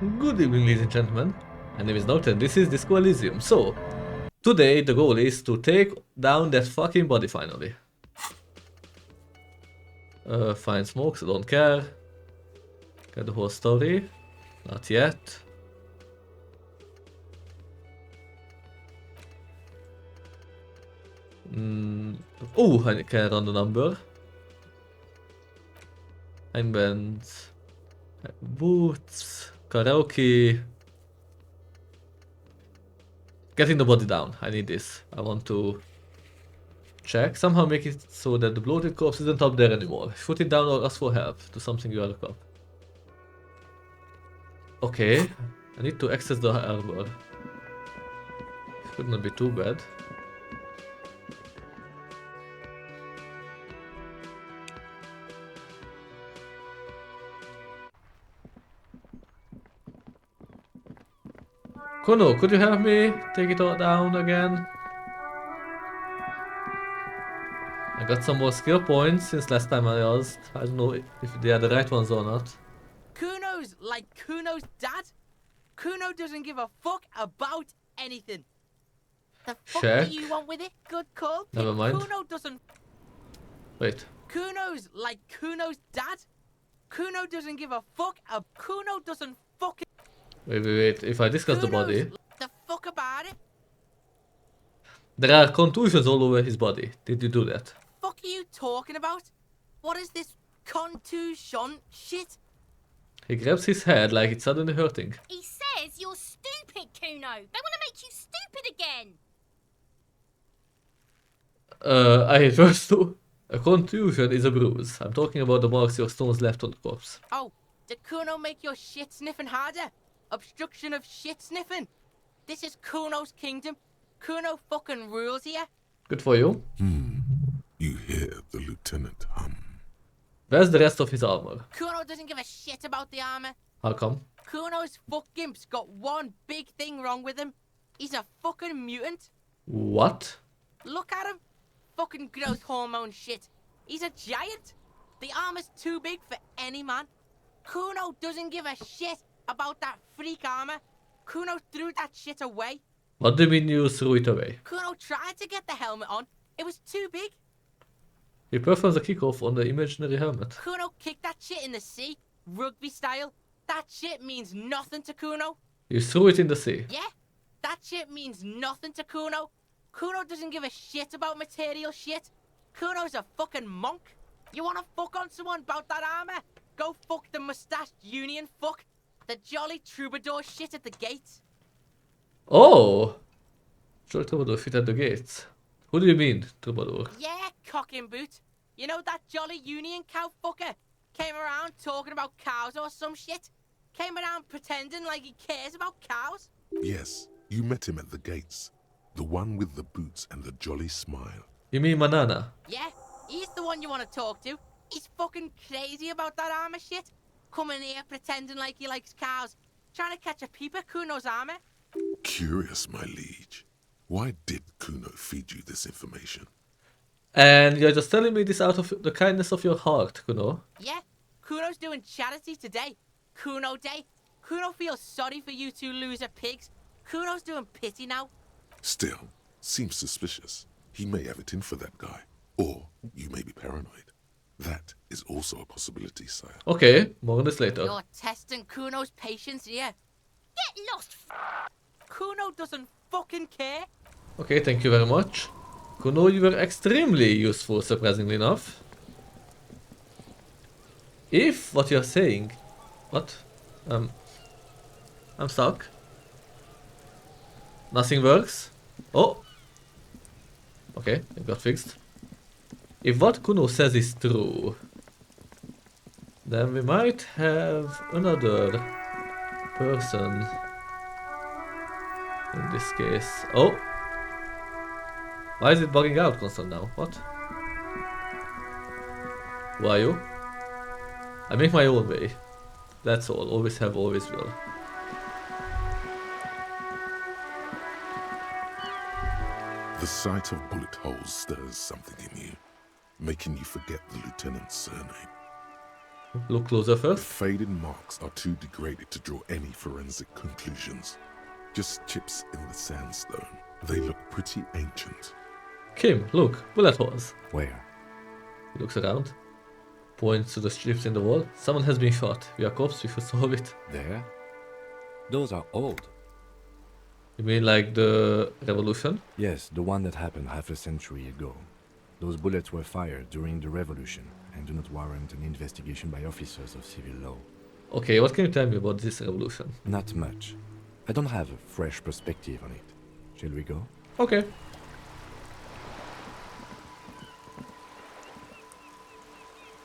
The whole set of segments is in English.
Good evening, ladies and gentlemen. My name is Noctastrum, this is Disco Elysium. So, today the goal is to take down that fucking body finally. Find smokes, I don't care. Get the whole story. Not yet. Oh, I can run the number. Handbands. Boots. Karaoke. Getting the body down. I need this. I want to check. Somehow make it so that the bloated corpse isn't up there anymore. Shoot it down or ask for help. Do something you look up. Okay. I need to access the harbor. Should not be too bad. Kono, could you help me take it all down again? I got some more skill points since last time I asked. I don't know if they are the right ones or not. Kuno's like Kuno's dad. Kuno doesn't give a fuck about anything. The fuck Check. do you want with it? Good call. Never mind. Kuno doesn't. Wait. Kuno's like Kuno's dad. Kuno doesn't give a fuck. Kuno doesn't fucking. Wait. If I discuss the body. The fuck about it? There are contusions all over his body. Did you do that? Fuck are you talking about? What is this contusion shit? He grabs his head like it's suddenly hurting. He says you're stupid, Kuno. They want to make you stupid again. I first to. A contusion is a bruise. I'm talking about the marks your stones left on the corpse. Oh, did Kuno make your shit sniffing harder? Obstruction of shit sniffing. This is Kuno's kingdom. Kuno fucking rules here. Good for you. You hear the lieutenant hum. Where's the rest of his armor? Kuno doesn't give a shit about the armor. How come? Kuno's fuck gimp's got one big thing wrong with him. He's a fucking mutant. What? Look at him. Fucking growth hormone shit. He's a giant. The armor's too big for any man. Kuno doesn't give a shit about that freak armor. Kuno threw that shit away. What do you mean you threw it away? Kuno tried to get the helmet on. It was too big. He performs a kickoff on the imaginary helmet. Kuno kicked that shit in the sea, rugby style. That shit means nothing to Kuno. You threw it in the sea. Yeah, that shit means nothing to Kuno. Kuno doesn't give a shit about material shit. Kuno's a fucking monk. You wanna fuck on someone about that armor? Go fuck the mustached union fuck. The jolly troubadour shit at the gates. Oh! Jolly Troubadour fit at the gates. Who do you mean, Troubadour? Yeah, cock in boot. You know that jolly union cow fucker? Came around talking about cows or some shit? Came around pretending like he cares about cows? Yes, you met him at the gates. The one with the boots and the jolly smile. You mean Manana? Yeah, he's the one you want to talk to. He's fucking crazy about that armor shit. Coming here pretending like he likes cows. Trying to catch a peep at Kuno's armor. Curious, my liege. Why did Kuno feed you this information? And you're just telling me this out of the kindness of your heart, Kuno? Yeah, Kuno's doing charity today. Kuno Day. Kuno feels sorry for you two loser pigs. Kuno's doing pity now. Still, seems suspicious. He may have it in for that guy. Or you may be paranoid. That is also a possibility, sire. Okay, more on this later. You're testing Kuno's patience here. Get lost. Kuno doesn't fucking care. Okay, thank you very much. Kuno, you were extremely useful, surprisingly enough. If what you're saying... What? I'm stuck. Nothing works. Oh! Okay, it got fixed. If what Kuno says is true, then we might have another person in this case. Oh! Why is it bugging out constant now? What? Who are you? I make my own way. That's all. Always have, always will. The sight of bullet holes stirs something in you, making you forget the lieutenant's surname. Look closer The first. faded marks are too degraded to draw any forensic conclusions. Just chips in the sandstone. They look pretty ancient. Kim, look, bullet holes. Where? He looks around. Points to the strips in the wall. Someone has been shot. We are cops, we should solve it. There? Those are old. You mean like the revolution? Yes, the one that happened half a century ago. Those bullets were fired during the revolution and do not warrant an investigation by officers of civil law. Okay, what can you tell me about this revolution? Not much. I don't have a fresh perspective on it. Shall we go? Okay.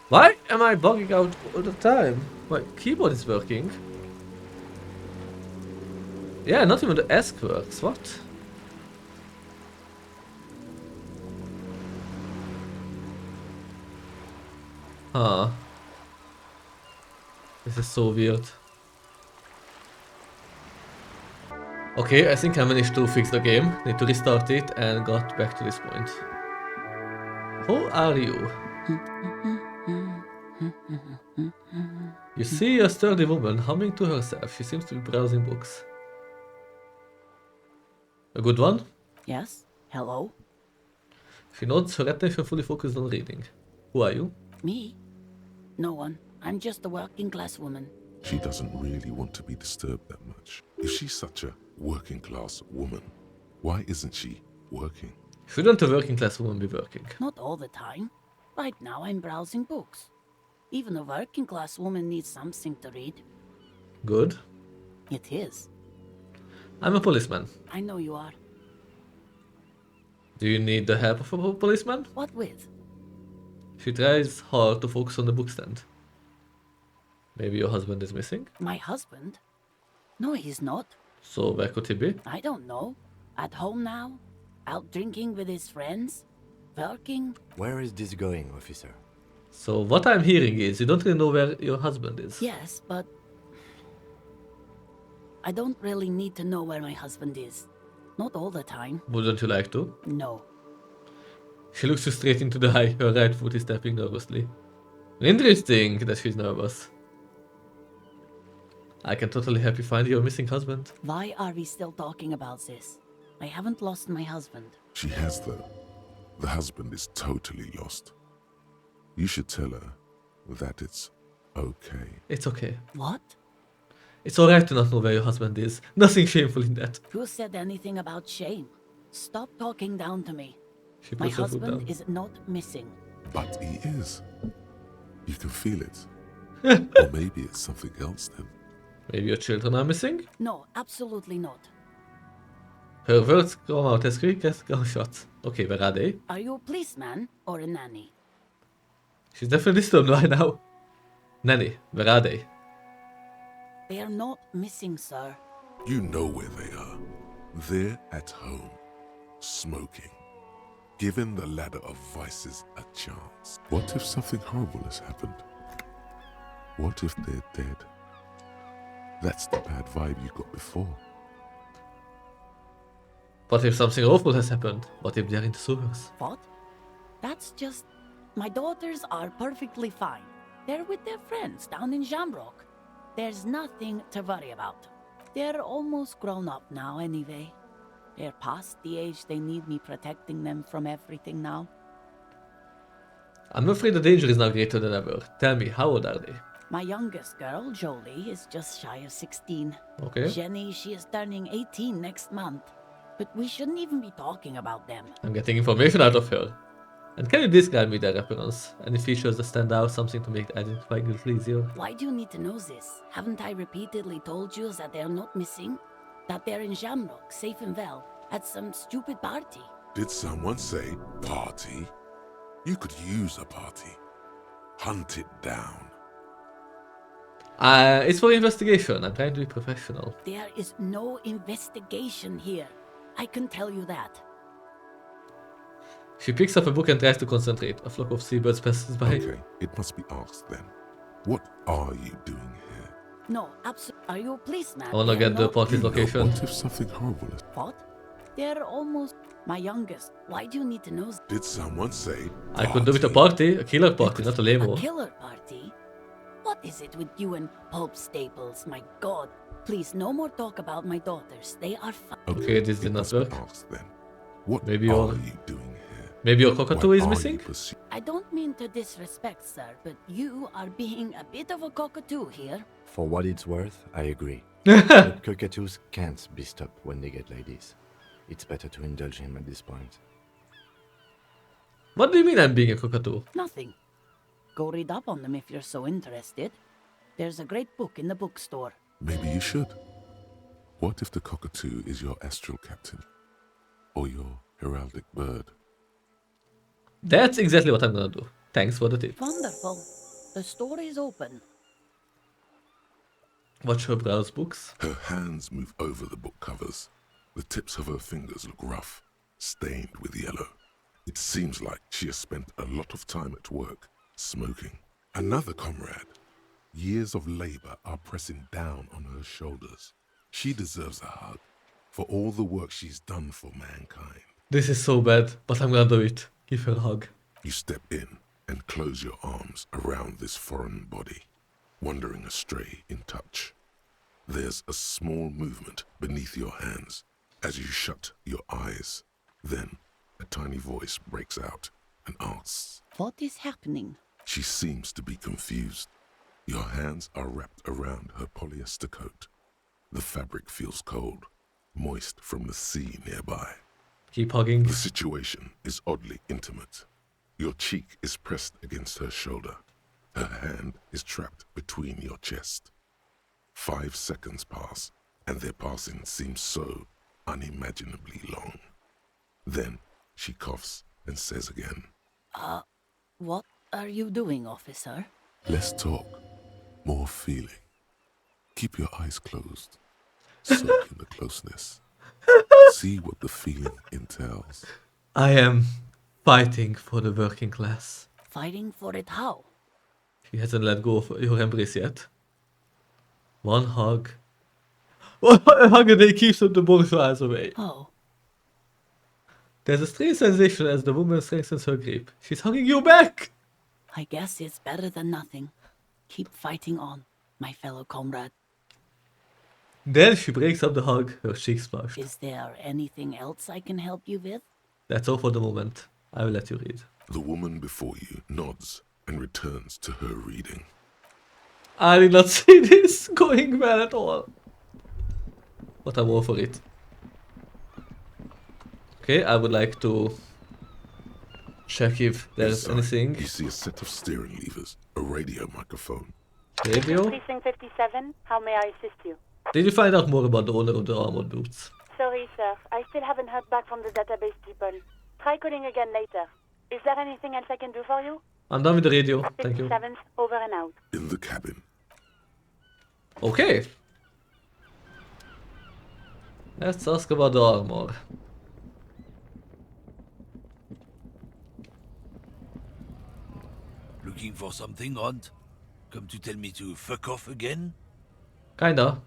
Why am I bugging out all the time? My keyboard is working. Yeah, not even the ESC works. What? Huh. This is so weird. Okay, I think I managed to fix the game. Need to restart it and got back to this point. Who are you? You see a sturdy woman humming to herself. She seems to be browsing books. A good one? Yes? Hello? She nods, her attention fully focused on reading. Who are you? Me? No one. I'm just a working class woman. She doesn't really want to be disturbed that much. If she's such a working class woman, why isn't she working? Shouldn't a working class woman be working? Not all the time. Right now I'm browsing books. Even a working class woman needs something to read. Good. It is. I'm a policeman. I know you are. Do you need the help of a policeman? What with? She tries hard to focus on the bookstand. Maybe your husband is missing? My husband? No, he's not. So where could he be? I don't know. At home now? Out drinking with his friends? Working? Where is this going, officer? So what I'm hearing is you don't really know where your husband is. Yes, but... I don't really need to know where my husband is. Not all the time. Wouldn't you like to? No. She looks you straight into the eye, her right foot is tapping nervously. Interesting that she's nervous. I can totally help you find your missing husband. Why are we still talking about this? I haven't lost my husband. She has, though. The husband is totally lost. You should tell her that it's okay. It's okay. What? It's alright to not know where your husband is. Nothing shameful in that. Who said anything about shame? Stop talking down to me. She My puts her foot down. husband is not missing. But he is. You can feel it. Or maybe it's something else then. Maybe your children are missing? No, absolutely not. Her words come out as quick as gunshots. Okay, where are they? Are you a policeman or a nanny? She's definitely disturbed right now. Nanny, where are they? They are not missing, sir. You know where they are. They're at home, smoking, giving the ladder of vices a chance. What if something horrible has happened? What if they're dead? That's the bad vibe you got before. What if something awful has happened? What if they're in the sewers? What? That's just... My daughters are perfectly fine. They're with their friends down in Shamrock. There's nothing to worry about. They're almost grown up now anyway. They're past the age they need me protecting them from everything now. I'm afraid the danger is now greater than ever. Tell me, how old are they? My youngest girl, Jolie, is just shy of 16. Okay. Jenny, she is turning 18 next month. But we shouldn't even be talking about them. I'm getting information out of her. And can you describe me their appearance? Any features that stand out, something to make identifying a little easier? Why do you need to know this? Haven't I repeatedly told you that they're not missing? That they're in Shamrock, safe and well, at some stupid party? Did someone say party? You could use a party. Hunt it down. It's for investigation. I'm trying to be professional. There is no investigation here. I can tell you that. She picks up a book and tries to concentrate. A flock of seabirds passes by. Okay, it must be asked then. What are you doing here? No, absolutely. Are you a policeman? I wanna They're get the not- party's You know, location. what if something horrible is... What? They're almost... My youngest. Why do you need to know? Did someone say I could do with a party, a killer party, not a lame A one. killer party? What is it with you and pulp staples? My god. Please, no more talk about my daughters. They are fine. Okay, this did It not must be work. asked then. What Maybe are your- you doing here? Maybe your Why cockatoo is are missing? you pursuing? I don't mean to disrespect, sir, but you are being a bit of a cockatoo here. For what it's worth, I agree. But cockatoos can't be stopped when they get like this. It's better to indulge him at this point. What do you mean I'm being a cockatoo? Nothing. Go read up on them if you're so interested. There's a great book in the bookstore. Maybe you should. What if the cockatoo is your astral captain? Or your heraldic bird? That's exactly what I'm gonna do. Thanks for the tip. Wonderful. The store is open. Watch her browse books. Her hands move over the book covers. The tips of her fingers look rough, stained with yellow. It seems like she has spent a lot of time at work, smoking. Another comrade. Years of labor are pressing down on her shoulders. She deserves a hug for all the work she's done for mankind. This is so bad, but I'm gonna do it. Give her a hug. You step in and close your arms around this foreign body, wandering astray in touch. There's a small movement beneath your hands as you shut your eyes. Then a tiny voice breaks out and asks. What is happening? She seems to be confused. Your hands are wrapped around her polyester coat. The fabric feels cold, moist from the sea nearby. Keep hugging. The situation is oddly intimate. Your cheek is pressed against her shoulder. Her hand is trapped between your chest. 5 seconds pass, and their passing seems so unimaginably long. Then she coughs and says again, What are you doing, officer? "Less talk, more feeling. Keep your eyes closed. Soak in the closeness. See what the feeling entails." I am fighting for the working class. Fighting for it how? She hasn't let go of your embrace yet. One hug. A hug a day keeps the bourgeois away. Oh, There's a strange sensation as the woman strengthens her grip. She's hugging you back! I guess it's better than nothing. Keep fighting on, my fellow comrade. Then she breaks up the hug, her cheeks flushed. Is there anything else I can help you with? That's all for the moment. I will let you read. The woman before you nods and returns to her reading. I did not see this going well at all. But I'm all for it. Okay, I would like to check if there's Inside, anything. You see a set of steering levers, a radio microphone. Radio? Precinct 57, how may I assist you? Did you find out more about the owner of the armored boots? Sorry, sir. I still haven't heard back from the database people. Try calling again later. Is there anything else I can do for you? I'm done with the radio. Thank you. 57, over and out. In the cabin, Okay. Let's ask about the armor. Looking for something, Hunt? Come to tell me to fuck off again? Kinda.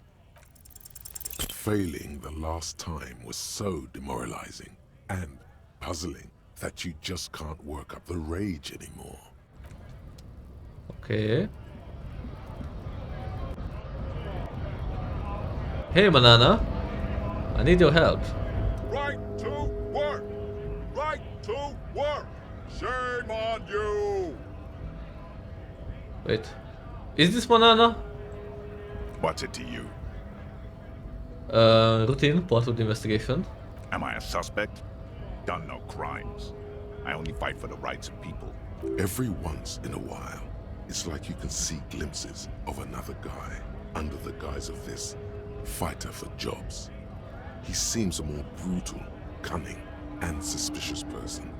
failing the last time was so demoralizing and puzzling that you just can't work up the rage anymore. Okay. Hey, Banana. I need your help. Right to work! Right to work! Shame on you! Wait. Is this Banana? What's it to you? Routine, part of the investigation. Am I a suspect? Done no crimes. I only fight for the rights of people. Every once in a while, it's like you can see glimpses of another guy under the guise of this fighter for jobs. He seems a more brutal, cunning, and suspicious person.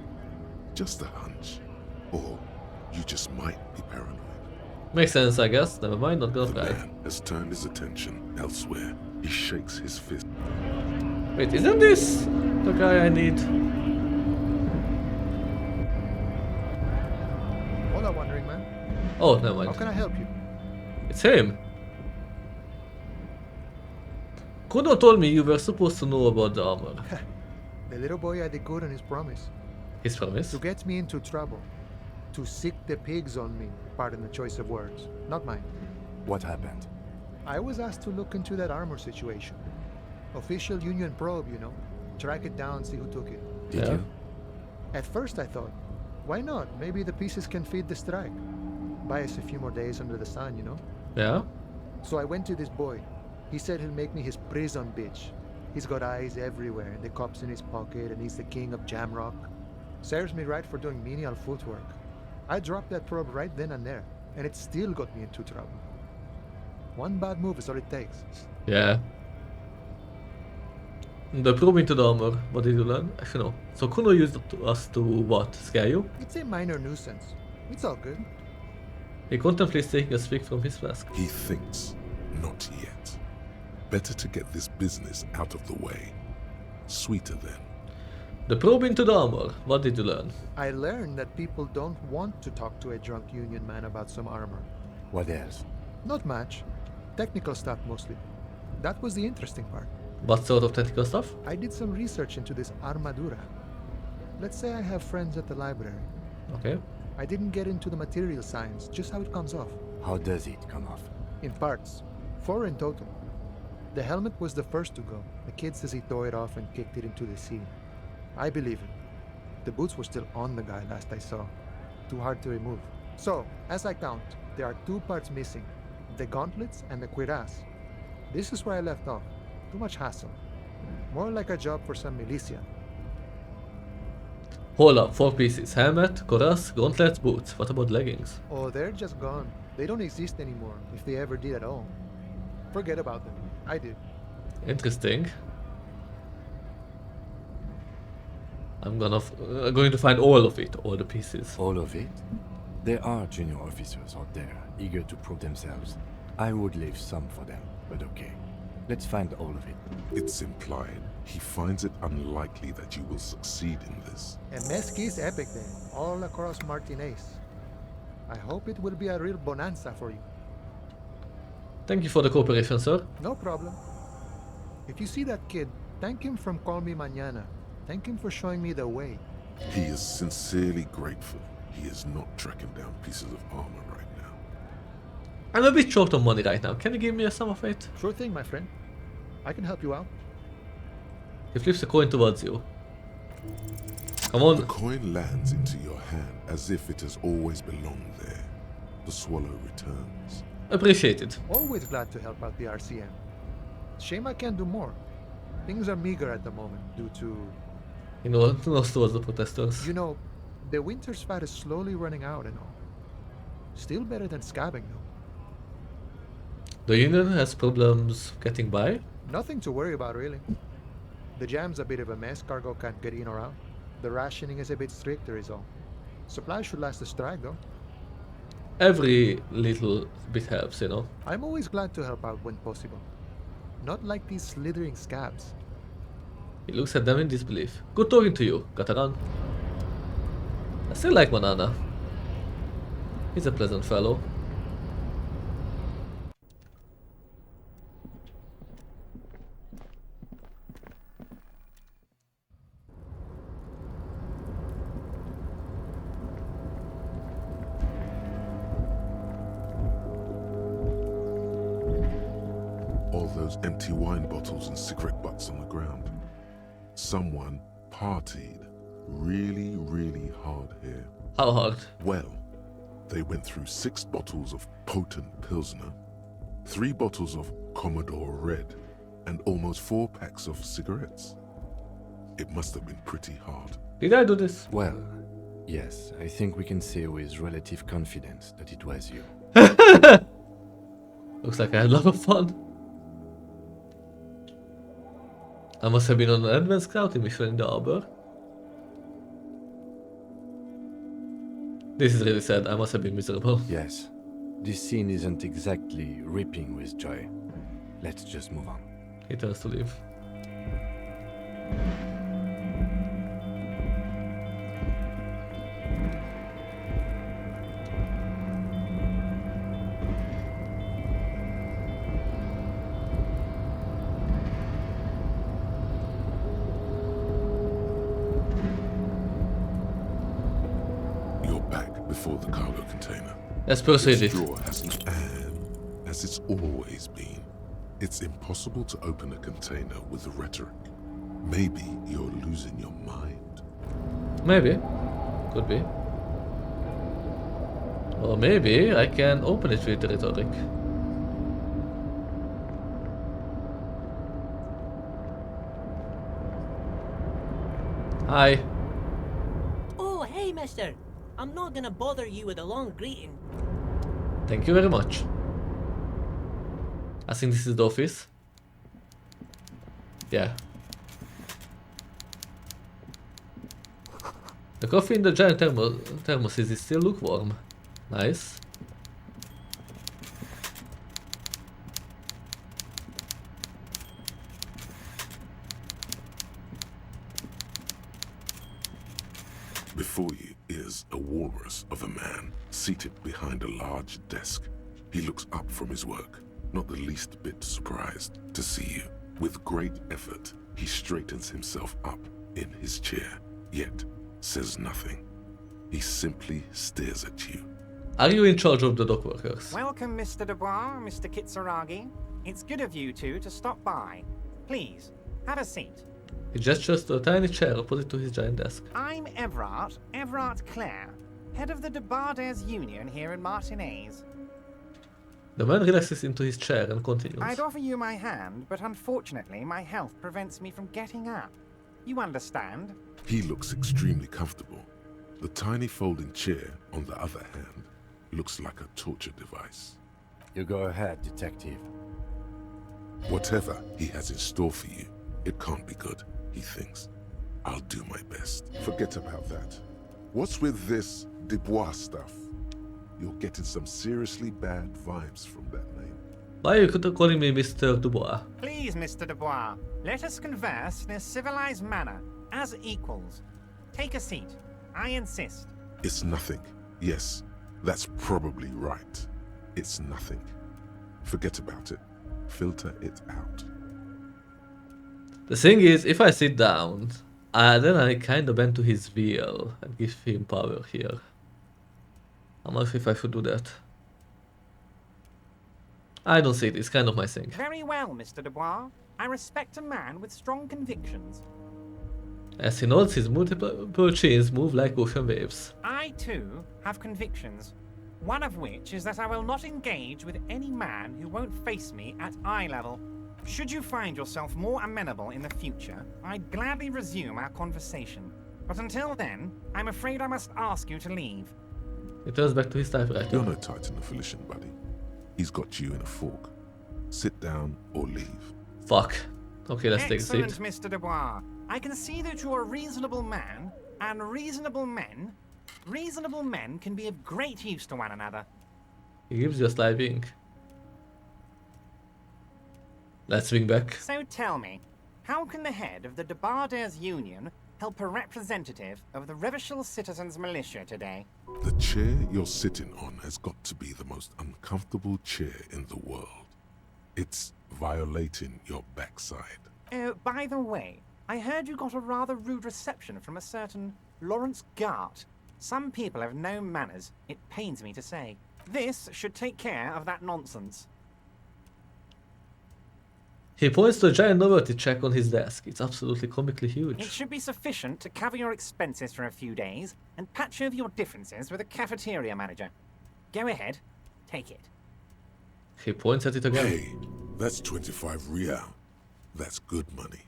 Just a hunch. Or you just might be paranoid. Makes sense, I guess. Never mind, not gonna The try. man has turned his attention elsewhere. He shakes his fist. Wait, isn't this the guy I need? Hola, Wandering Man. Oh, never How mind. can I help you? It's him. Kuno told me you were supposed to know about the armor. The little boy had it good on his promise His promise. to get me into trouble. To sick the pigs on me, pardon the choice of words, not mine. What happened? I was asked to look into that armor situation. Official Union probe, you know. Track it down, see who took it. Did you? At first I thought, why not? Maybe the pieces can feed the strike. Buy us a few more days under the sun, you know? Yeah. So I went to this boy. He said he'll make me his prison bitch. He's got eyes everywhere, and the cops in his pocket, and he's the king of Jamrock. Serves me right for doing menial footwork. I dropped that probe right then and there, and it still got me into trouble. One bad move is all it takes. Yeah. The probe into the armor, what did you learn? Actually no. So Kuno used us to what? Scare you? It's a minor nuisance. It's all good. He contemplates taking a swig from his flask. He thinks, not yet. Better to get this business out of the way. Sweeter then. The probe into the armor, what did you learn? I learned that people don't want to talk to a drunk Union man about some armor. What else? Not much. Technical stuff mostly. That was the interesting part. What sort of technical stuff? I did some research into this armadura. Let's say I have friends at the library. Okay. I didn't get into the material science, just how it comes off. How does it come off? In parts. 4 in total. The helmet was the first to go. The kid says he tore it off and kicked it into the sea. I believe it. The boots were still on the guy last I saw. Too hard to remove. So, as I count, there are 2 parts missing. The gauntlets and the cuirass. This is where I left off. Too much hassle. More like a job for some militia. Hold up, 4 pieces. Helmet, cuirass, gauntlets, boots. What about leggings? Oh, they're just gone. They don't exist anymore, if they ever did at all. Forget about them. I did. Interesting. I'm going to find all of it, all the pieces. All of it? There are junior officers out there, eager to prove themselves. I would leave some for them, but okay. Let's find all of it. It's implied he finds it unlikely that you will succeed in this. A mesquite epic then, all across Martinez. I hope it will be a real bonanza for you. Thank you for the cooperation, sir. No problem. If you see that kid, thank him from Call Me Mañana. Thank him for showing me the way. He is sincerely grateful he is not tracking down pieces of armor right now. I'm a bit short on money right now. Can you give me a sum of it? Sure thing, my friend. I can help you out. He flips a coin towards you. Come on. The coin lands into your hand as if it has always belonged there. The swallow returns. Appreciated. Always glad to help out the RCM. Shame I can't do more. Things are meager at the moment due to... He knows towards the protesters. You know, the winter's fat is slowly running out and all. Still better than scabbing though. The Union has problems getting by? Nothing to worry about really. The jam's a bit of a mess, cargo can't get in or out. The rationing is a bit stricter is all. Supplies should last the strike though. Every little bit helps, you know. I'm always glad to help out when possible. Not like these slithering scabs. He looks at them in disbelief. Good talking to you, gotta run. I still like Manana. He's a pleasant fellow. All those empty wine bottles and cigarette butts on the ground. Someone partied really, really hard here. How hard? Well, they went through 6 bottles of potent Pilsner, 3 bottles of Commodore Red, and almost 4 packs of cigarettes. It must have been pretty hard. Did I do this? Well, yes, I think we can say with relative confidence that it was you. Looks like I had a lot of fun. I must have been on an advanced scouting mission in the harbor. This is really sad. I must have been miserable. Yes, this scene isn't exactly ripping with joy. Let's just move on. He tells to leave. for the cargo container. Let's proceed This it. drawer hasn't, and as it's always been, it's impossible to open a container with rhetoric. Maybe you're losing your mind. Maybe. Could be. Or maybe I can open it with rhetoric. Hi. Oh, hey, mister. I'm not gonna bother you with a long greeting. Thank you very much. I think this is the office. Yeah. The coffee in the giant thermoses still lukewarm. Nice. Before you is a walrus of a man seated behind a large desk. He looks up from his work, not the least bit surprised to see you. With great effort, he straightens himself up in his chair, yet says nothing. He simply stares at you. Are you in charge of the dock workers? Welcome, Mr. Dubois, Mr. Kitsuragi. It's good of you two to stop by. Please, have a seat. He gestures to a tiny chair opposite to his giant desk. I'm Evrart Clare, head of the Debarders Union here in Martinez. The man relaxes into his chair and continues. I'd offer you my hand, but unfortunately my health prevents me from getting up. You understand? He looks extremely comfortable. The tiny folding chair, on the other hand, looks like a torture device. You go ahead, detective. Whatever he has in store for you, it can't be good, he thinks. I'll do my best. Forget about that. What's with this Dubois stuff? You're getting some seriously bad vibes from that name. Why are you calling me Mr. Dubois? Please, Mr. Dubois, let us converse in a civilized manner, as equals. Take a seat. I insist. It's nothing. Yes, that's probably right. It's nothing. Forget about it. Filter it out. The thing is, if I sit down, then I kind of bend to his will and give him power here. I'm not sure if I should do that. I don't see it, it's kind of my thing. Very well, Mr. Dubois. I respect a man with strong convictions. As he nods, his multiple chins move like ocean waves. I, too, have convictions. One of which is that I will not engage with any man who won't face me at eye level. Should you find yourself more amenable in the future, I'd gladly resume our conversation. But until then, I'm afraid I must ask you to leave. He turns back to his typewriter. You're no Titan affiliation, buddy. He's got you in a fork. Sit down or leave. Fuck. Okay, let's take a seat. Excellent, Mr. Dubois. I can see that you're a reasonable man, and reasonable men can be of great use to one another. He gives you a sly wink. Let's swing back. So tell me, how can the head of the Debarders Union help a representative of the Revachol Citizens Militia today? The chair you're sitting on has got to be the most uncomfortable chair in the world. It's violating your backside. Oh, by the way, I heard you got a rather rude reception from a certain Lawrence Gart. Some people have no manners, it pains me to say. This should take care of that nonsense. He points to a giant novelty check on his desk. It's absolutely comically huge. It should be sufficient to cover your expenses for a few days and patch over your differences with a cafeteria manager. Go ahead, take it. He points at it again. Hey, that's 25 real. That's good money.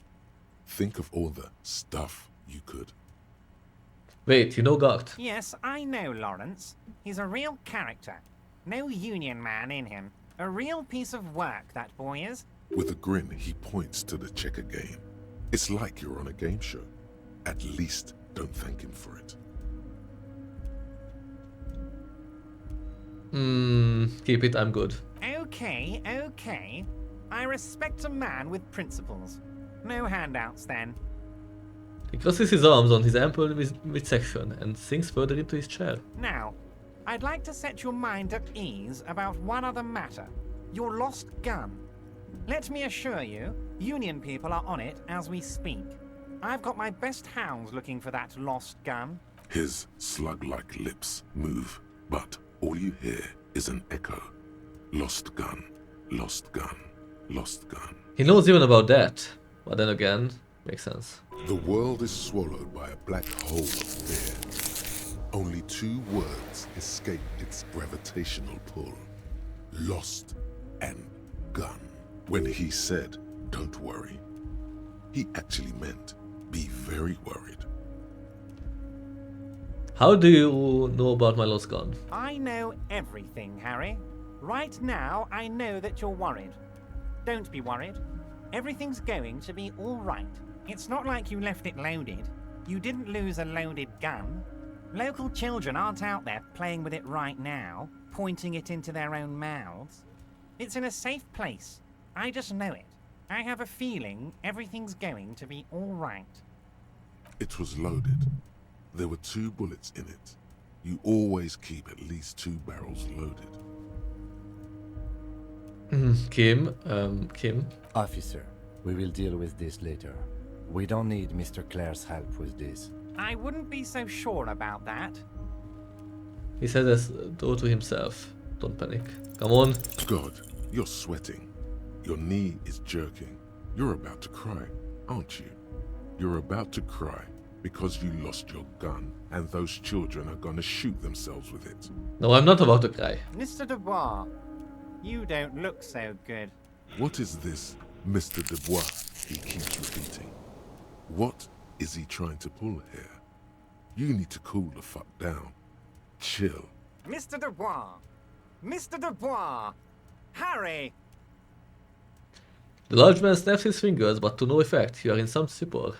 Think of all the stuff you could. Wait, you know Gart? Yes, I know Lawrence. He's a real character. No union man in him. A real piece of work, that boy is. With a grin, he points to the checker game. It's like you're on a game show. At least don't thank him for it. Keep it, I'm good. Okay, okay. I respect a man with principles. No handouts, then. He crosses his arms on his ample midsection and sinks further into his chair. Now, I'd like to set your mind at ease about one other matter. Your lost gun. Let me assure you, Union people are on it as we speak. I've got my best hounds looking for that lost gun. His slug-like lips move But all you hear is an echo. Lost gun, lost gun, lost gun. He knows even about that. But then again, makes sense. The world is swallowed by a black hole of fear. Only 2 words escape its gravitational pull. Lost and gun. When he said, don't worry, he actually meant, be very worried. How do you know about my lost gun? I know everything, Harry. Right now, I know that you're worried. Don't be worried. Everything's going to be all right. It's not like you left it loaded. You didn't lose a loaded gun. Local children aren't out there playing with it right now, pointing it into their own mouths. It's in a safe place. I just know it. I have a feeling everything's going to be all right. It was loaded. There were 2 bullets in it. You always keep at least 2 barrels loaded. Kim. Officer, we will deal with this later. We don't need Mr. Clare's help with this. I wouldn't be so sure about that. He said as though to himself. Don't panic. Come on. God, you're sweating. Your knee is jerking. You're about to cry, aren't you? You're about to cry because you lost your gun and those children are gonna shoot themselves with it. No, I'm not about to cry. Mr. Dubois, you don't look so good. What is this Mr. Dubois he keeps repeating? What is he trying to pull here? You need to cool the fuck down. Chill. Mr. Dubois! Mr. Dubois! Harry! The large man snaps his fingers, but to no effect. You are in some stupor.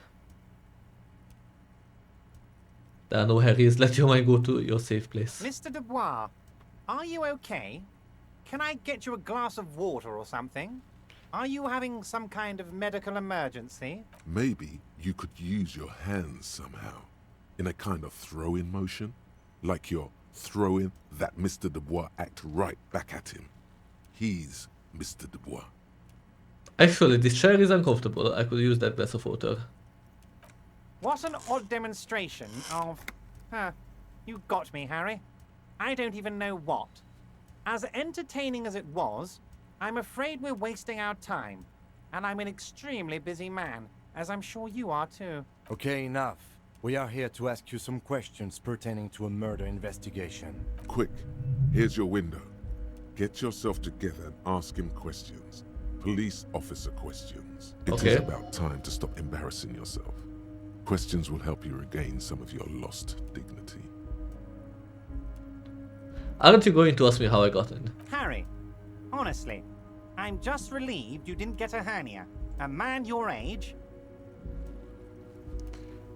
There are no Harrys. Let your mind go to your safe place. Mr. Dubois, are you okay? Can I get you a glass of water or something? Are you having some kind of medical emergency? Maybe you could use your hands somehow. In a kind of throw-in motion. Like you're throwing that Mr. Dubois act right back at him. He's Mr. Dubois. Actually, this chair is uncomfortable. I could use that glass of water. What an odd demonstration of... you got me, Harry. I don't even know what. As entertaining as it was, I'm afraid we're wasting our time. And I'm an extremely busy man, as I'm sure you are too. Okay, enough. We are here to ask you some questions pertaining to a murder investigation. Quick, here's your window. Get yourself together and ask him questions. Police officer questions. It is about time to stop embarrassing yourself. Questions will help you regain some of your lost dignity. Aren't you going to ask me how I got in? Harry, honestly, I'm just relieved you didn't get a hernia. A man your age...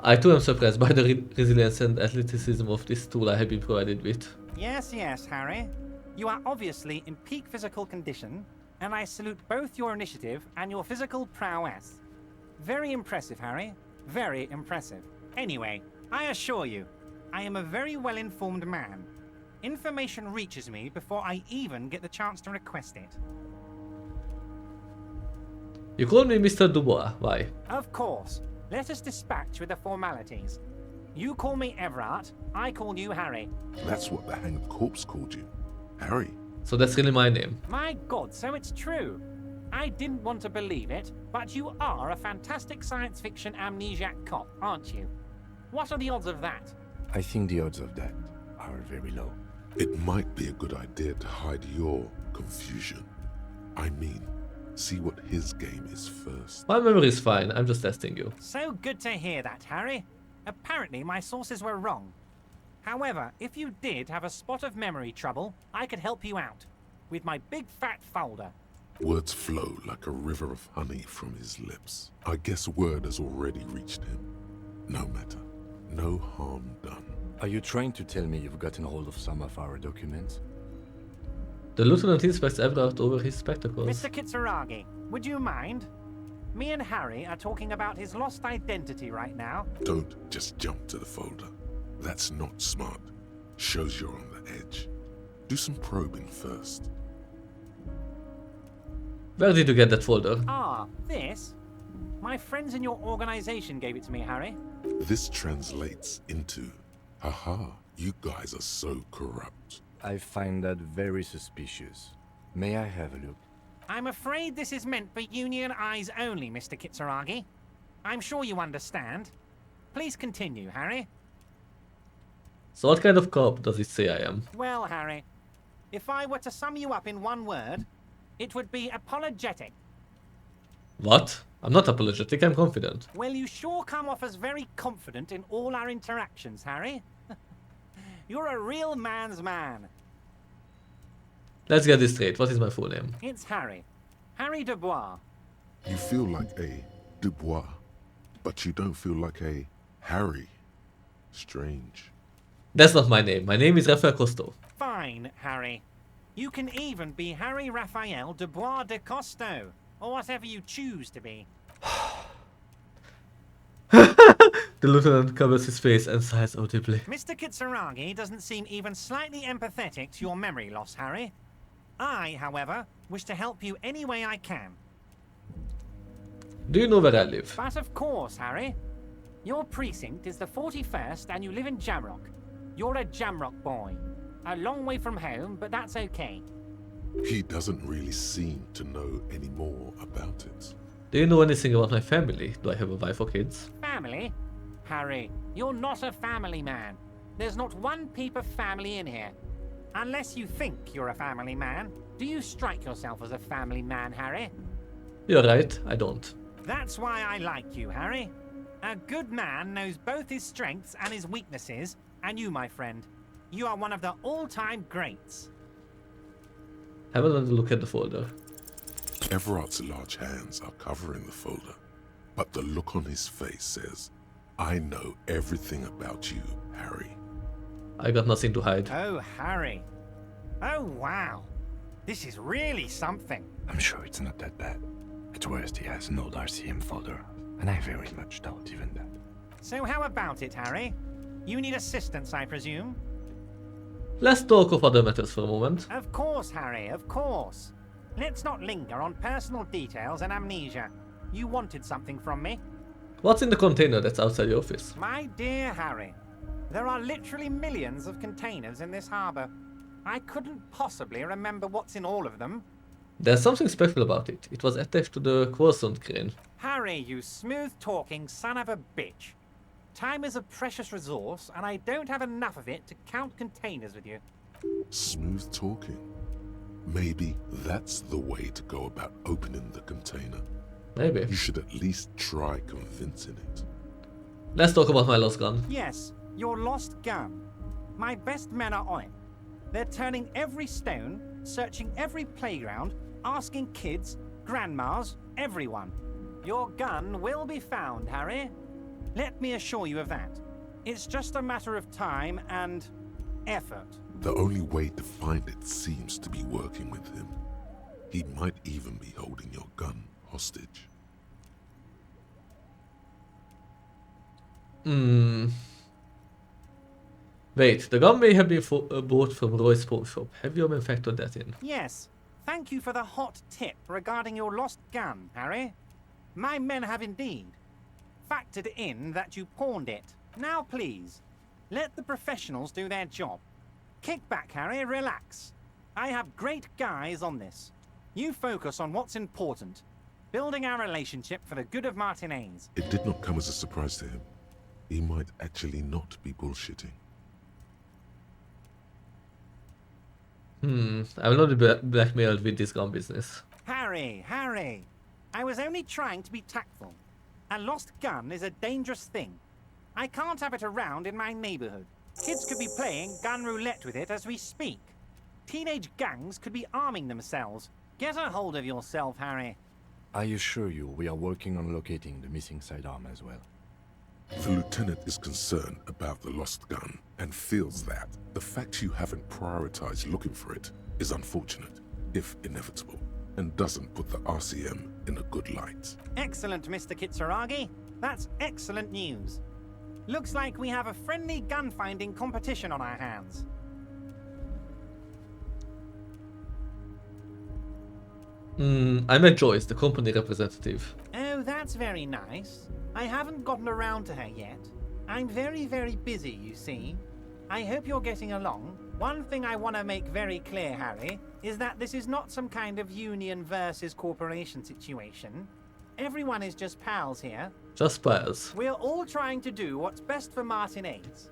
I too am surprised by the resilience and athleticism of this tool I have been provided with. Yes, Harry. You are obviously in peak physical condition, and I salute both your initiative and your physical prowess. Very impressive, Harry. Very impressive. Anyway, I assure you, I am a very well-informed man. Information reaches me before I even get the chance to request it. You call me Mr. Dubois. Why? Of course. Let us dispatch with the formalities. You call me Evrart, I call you Harry. That's what the hanged corpse called you. Harry. So that's really my name. My God, so it's true. I didn't want to believe it, but you are a fantastic science fiction amnesiac cop, aren't you? What are the odds of that? I think the odds of that are very low. It might be a good idea to hide your confusion. I mean, see what his game is first. My memory is fine. I'm just testing you. So good to hear that, Harry. Apparently my sources were wrong. However, if you did have a spot of memory trouble, I could help you out. With my big fat folder. Words flow like a river of honey from his lips. I guess word has already reached him. No matter. No harm done. Are you trying to tell me you've gotten hold of some of our documents? The lieutenant inspects Evrart over his spectacles. Mr. Kitsuragi, would you mind? Me and Harry are talking about his lost identity right now. Don't just jump to the folder. That's not smart. Shows you're on the edge. Do some probing first. Where did you get that folder? Ah, this? My friends in your organization gave it to me, Harry. This translates into, haha, You guys are so corrupt. I find that very suspicious. May I have a look? I'm afraid this is meant for Union eyes only, Mr. Kitsuragi. I'm sure you understand. Please continue, Harry. So what kind of cop does it say I am? Well, Harry, if I were to sum you up in one word, it would be apologetic. What? I'm not apologetic, I'm confident. Well, you sure come off as very confident in all our interactions, Harry. You're a real man's man. Let's get this straight. What is my full name? It's Harry. Harry Dubois. You feel like a Dubois, but you don't feel like a Harry. Strange. That's not my name. My name is Raphael Costo. Fine, Harry. You can even be Harry Raphael Dubois de Costo, or whatever you choose to be. The lieutenant covers his face and sighs audibly. Mr. Kitsuragi doesn't seem even slightly empathetic to your memory loss, Harry. I, however, wish to help you any way I can. Do you know where I live? But of course, Harry. Your precinct is the 41st and you live in Jamrock. You're a Jamrock boy. A long way from home, but that's okay. He doesn't really seem to know any more about it. Do you know anything about my family? Do I have a wife or kids? Family? Harry, you're not a family man. There's not one peep of family in here. Unless you think you're a family man. Do you strike yourself as a family man, Harry? You're right, I don't. That's why I like you, Harry. A good man knows both his strengths and his weaknesses, and you, my friend, you are one of the all-time greats. Have another look at the folder. Everart's large hands are covering the folder, but the look on his face says, I know everything about you, Harry. I got nothing to hide. Oh, Harry. Oh, wow. This is really something. I'm sure it's not that bad. At worst, he has an old RCM folder, and I very much doubt even that. So how about it, Harry? You need assistance, I presume? Let's talk of other matters for a moment. Of course, Harry, of course. Let's not linger on personal details and amnesia. You wanted something from me. What's in the container that's outside the office? My dear Harry, there are literally millions of containers in this harbour. I couldn't possibly remember what's in all of them. There's something special about it. It was attached to the croissant crane. Harry, you smooth-talking son of a bitch. Time is a precious resource, and I don't have enough of it to count containers with you. Smooth talking. Maybe that's the way to go about opening the container. Maybe. You should at least try convincing it. Let's talk about my lost gun. Yes, your lost gun. My best men are on it. They're turning every stone, searching every playground, asking kids, grandmas, everyone. Your gun will be found, Harry. Let me assure you of that. It's just a matter of time and effort. The only way to find it seems to be working with him. He might even be holding your gun hostage. Wait, the gun may have been bought from Roy's pawn shop. Have you factored that in? Yes. Thank you for the hot tip regarding your lost gun, Harry. My men have indeed factored in that you pawned it. Now, please, let the professionals do their job. Kick back, Harry, relax. I have great guys on this. You focus on what's important. Building our relationship for the good of Martinez. It did not come as a surprise to him. He might actually not be bullshitting. I will not be blackmailed with this gun business. Harry, I was only trying to be tactful. A lost gun is a dangerous thing. I can't have it around in my neighborhood. Kids could be playing gun roulette with it as we speak. Teenage gangs could be arming themselves. Get a hold of yourself, Harry. I assure you we are working on locating the missing sidearm as well. The lieutenant is concerned about the lost gun and feels that the fact you haven't prioritized looking for it is unfortunate, if inevitable, and doesn't put the RCM in a good light. Excellent, Mr. Kitsuragi. That's excellent news. Looks like we have a friendly gun-finding competition on our hands. I met Joyce, the company representative. Oh, that's very nice. I haven't gotten around to her yet. I'm very, very busy, you see. I hope you're getting along. One thing I want to make very clear, Harry, is that this is not some kind of union versus corporation situation. Everyone is just pals here. Just pals. We're all trying to do what's best for Martinez.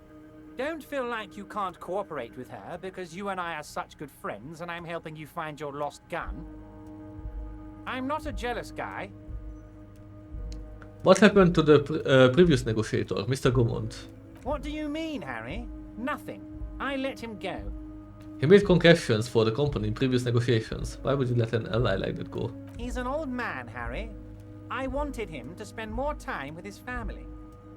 Don't feel like you can't cooperate with her because you and I are such good friends and I'm helping you find your lost gun. I'm not a jealous guy. What happened to the previous negotiator, Mr. Gaumont? What do you mean, Harry? Nothing. I let him go. He made concessions for the company in previous negotiations. Why would you let an ally like that go? He's an old man, Harry. I wanted him to spend more time with his family.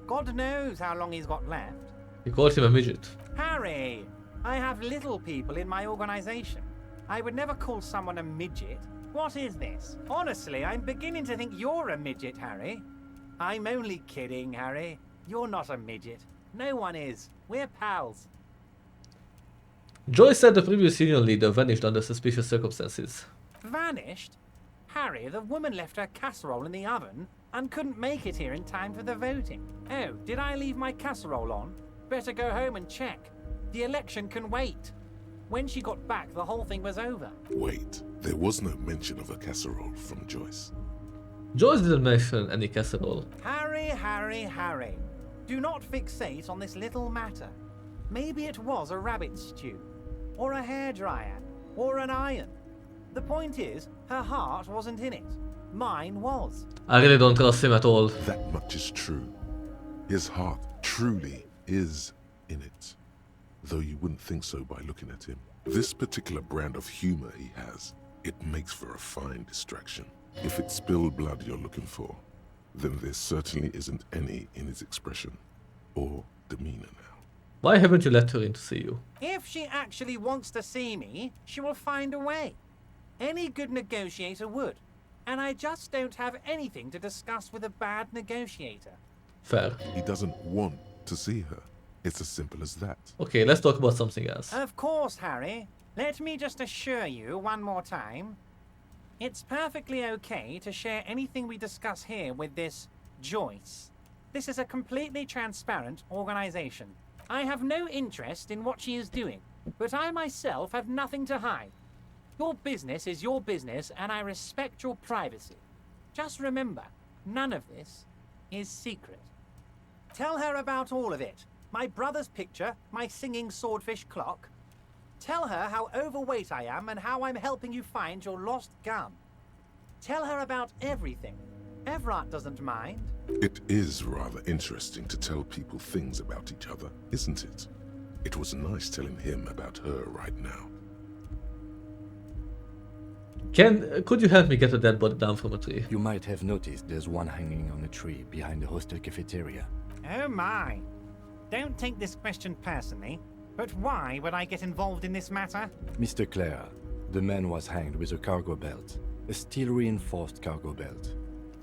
God knows how long he's got left. You called him a midget. Harry, I have little people in my organization. I would never call someone a midget. What is this? Honestly, I'm beginning to think you're a midget, Harry. I'm only kidding, Harry. You're not a midget. No one is. We're pals. Joyce said the previous union leader vanished under suspicious circumstances. Vanished? Harry, the woman left her casserole in the oven and couldn't make it here in time for the voting. Oh, did I leave my casserole on? Better go home and check. The election can wait. When she got back, the whole thing was over. Wait, there was no mention of a casserole from Joyce. Joyce didn't mention any casserole. Harry, Harry, Harry. Do not fixate on this little matter. Maybe it was a rabbit stew, or a hairdryer, or an iron. The point is, her heart wasn't in it. Mine was. I really don't trust him at all. That much is true. His heart truly is in it. Though you wouldn't think so by looking at him. This particular brand of humor he has, it makes for a fine distraction. If it's spilled blood you're looking for, then there certainly isn't any in his expression or demeanor now. Why haven't you let her in to see you? If she actually wants to see me, she will find a way. Any good negotiator would. And I just don't have anything to discuss with a bad negotiator. Fair. He doesn't want to see her. It's as simple as that. Okay, let's talk about something else. Of course, Harry. Let me just assure you one more time. It's perfectly okay to share anything we discuss here with this Joyce. This is a completely transparent organization. I have no interest in what she is doing, but I myself have nothing to hide. Your business is your business, and I respect your privacy. Just remember, none of this is secret. Tell her about all of it. My brother's picture, my singing swordfish clock. Tell her how overweight I am and how I'm helping you find your lost gun. Tell her about everything. Evrart doesn't mind. It is rather interesting to tell people things about each other, isn't it? It was nice telling him about her right now. Could you help me get a dead body down from a tree? You might have noticed there's one hanging on a tree behind the hostel cafeteria. Oh my. Don't take this question personally, but why would I get involved in this matter? Mr. Clare, the man was hanged with a cargo belt. A steel-reinforced cargo belt.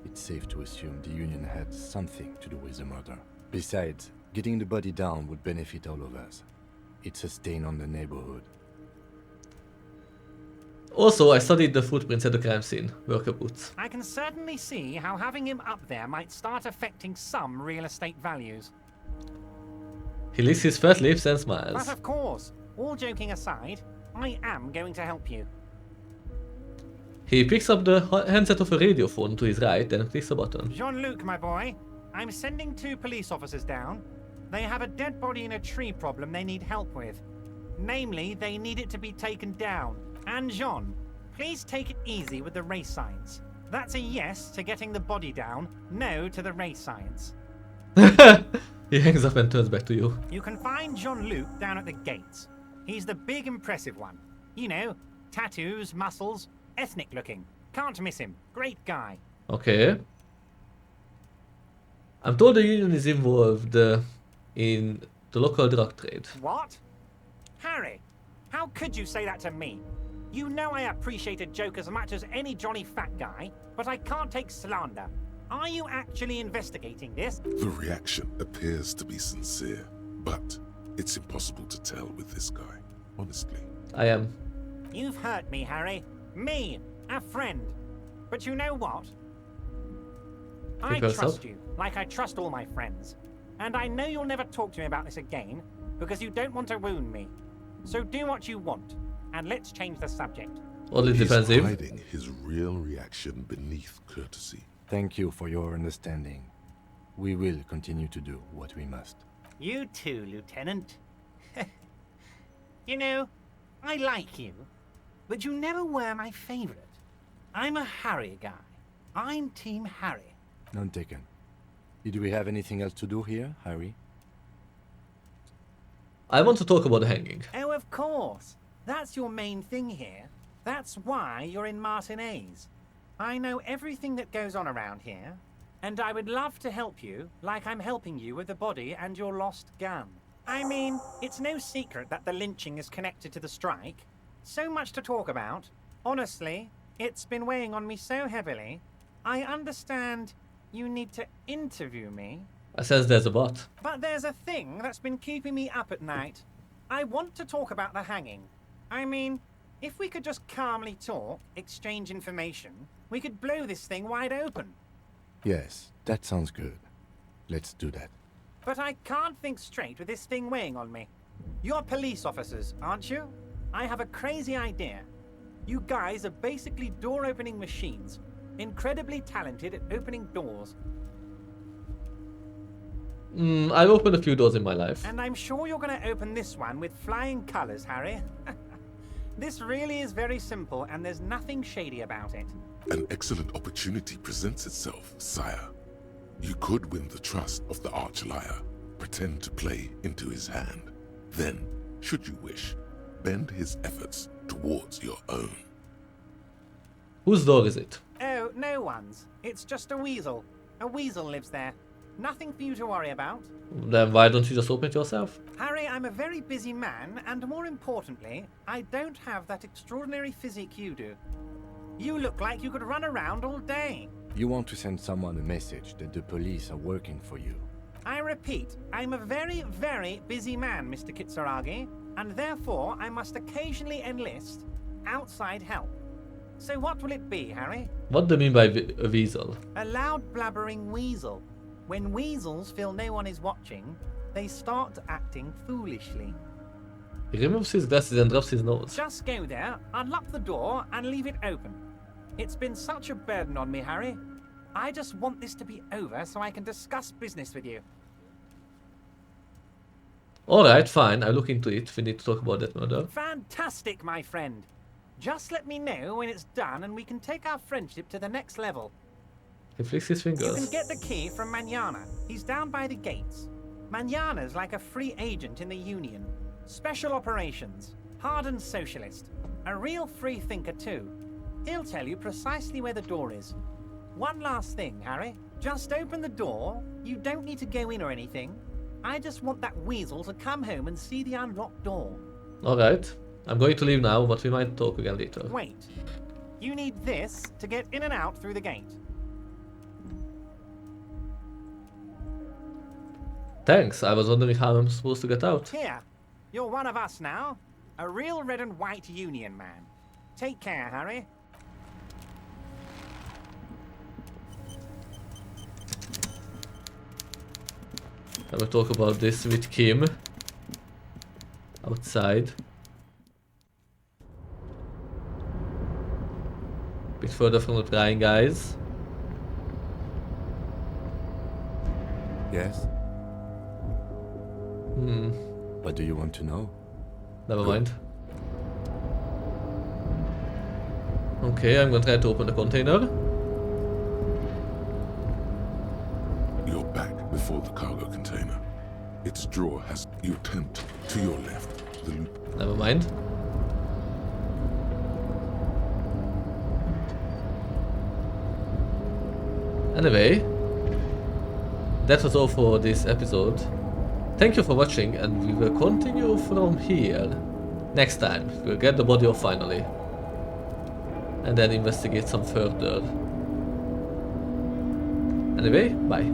It's safe to assume the Union had something to do with the murder. Besides, getting the body down would benefit all of us. It's a stain on the neighborhood. Also, I studied the footprints at the crime scene. Worker boots. I can certainly see how having him up there might start affecting some real estate values. He licks his fat lips and smiles. But of course, all joking aside, I am going to help you. He picks up the handset of a radiophone to his right and clicks a button. Jean-Luc, my boy, I'm sending 2 police officers down. They have a dead body in a tree problem they need help with. Namely, they need it to be taken down. And Jean, please take it easy with the race science. That's a yes to getting the body down, no to the race science. He hangs up and turns back to you. You can find Jean-Luc down at the gates. He's the big impressive one. You know, tattoos, muscles, ethnic looking. Can't miss him. Great guy. Okay. I'm told the Union is involved in the local drug trade. What? Harry, how could you say that to me? You know I appreciate a joke as much as any Johnny Fat guy, but I can't take slander. Are you actually investigating this? The reaction appears to be sincere, but it's impossible to tell with this guy, honestly. I am. You've hurt me, Harry. Me, a friend. But you know what? I trust you, like I trust all my friends. And I know you'll never talk to me about this again, because you don't want to wound me. So do what you want, and let's change the subject. Oddly He's defensive. hiding his real reaction beneath courtesy. Thank you for your understanding. We will continue to do what we must. You too, Lieutenant. You know, I like you, but you never were my favorite. I'm a Harry guy. I'm Team Harry. None taken. Did we have anything else to do here, Harry? I want to talk about the hanging. Oh, of course. That's your main thing here. That's why you're in Martinez. I know everything that goes on around here, and I would love to help you, like I'm helping you with the body and your lost gun. I mean, it's no secret that the lynching is connected to the strike. So much to talk about. Honestly, it's been weighing on me so heavily. I understand you need to interview me. I sense there's a bot. But there's a thing that's been keeping me up at night. I want to talk about the hanging. I mean, if we could just calmly talk, exchange information, we could blow this thing wide open. Yes, that sounds good. Let's do that. But I can't think straight with this thing weighing on me. You're police officers, aren't you? I have a crazy idea. You guys are basically door-opening machines, incredibly talented at opening doors. I've opened a few doors in my life. And I'm sure you're going to open this one with flying colors, Harry. This really is very simple, and there's nothing shady about it. An excellent opportunity presents itself, sire. You could win the trust of the arch-liar, pretend to play into his hand. Then, should you wish, bend his efforts towards your own. Whose door is it? Oh, no one's. It's just a weasel. A weasel lives there. Nothing for you to worry about. Then why don't you just open it yourself? Harry, I'm a very busy man, and more importantly, I don't have that extraordinary physique you do. You look like you could run around all day. You want to send someone a message that the police are working for you. I repeat, I'm a very, very busy man, Mr. Kitsuragi, and therefore I must occasionally enlist outside help. So what will it be, Harry? What do you mean by a weasel? A loud blabbering weasel. When weasels feel no one is watching, they start acting foolishly. He removes his glasses and drops his nose. Just go there, unlock the door, and leave it open. It's been such a burden on me, Harry. I just want this to be over so I can discuss business with you. Alright, fine. I'll look into it. We need to talk about that murder. Fantastic, my friend. Just let me know when it's done and we can take our friendship to the next level. He flicks his fingers. You can get the key from Manana. He's down by the gates. Manana's like a free agent in the Union. Special operations. Hardened socialist. A real free thinker too. He'll tell you precisely where the door is. One last thing, Harry. Just open the door. You don't need to go in or anything. I just want that weasel to come home and see the unlocked door. Alright. I'm going to leave now, but we might talk again later. Wait. You need this to get in and out through the gate. Thanks. I was wondering how I'm supposed to get out. Here. You're one of us now. A real red and white Union man. Take care, Harry. I will talk about this with Kim. Outside. Bit further from the prying guys. Yes? What do you want to know? Never mind. Okay, I'm gonna try to open the container. You're back before the cargo container. Its drawer has your tent to your left. The loop. Never mind. Anyway, that was all for this episode. Thank you for watching, and we will continue from here. Next time, we'll get the body off finally. And then investigate some further. Anyway, bye.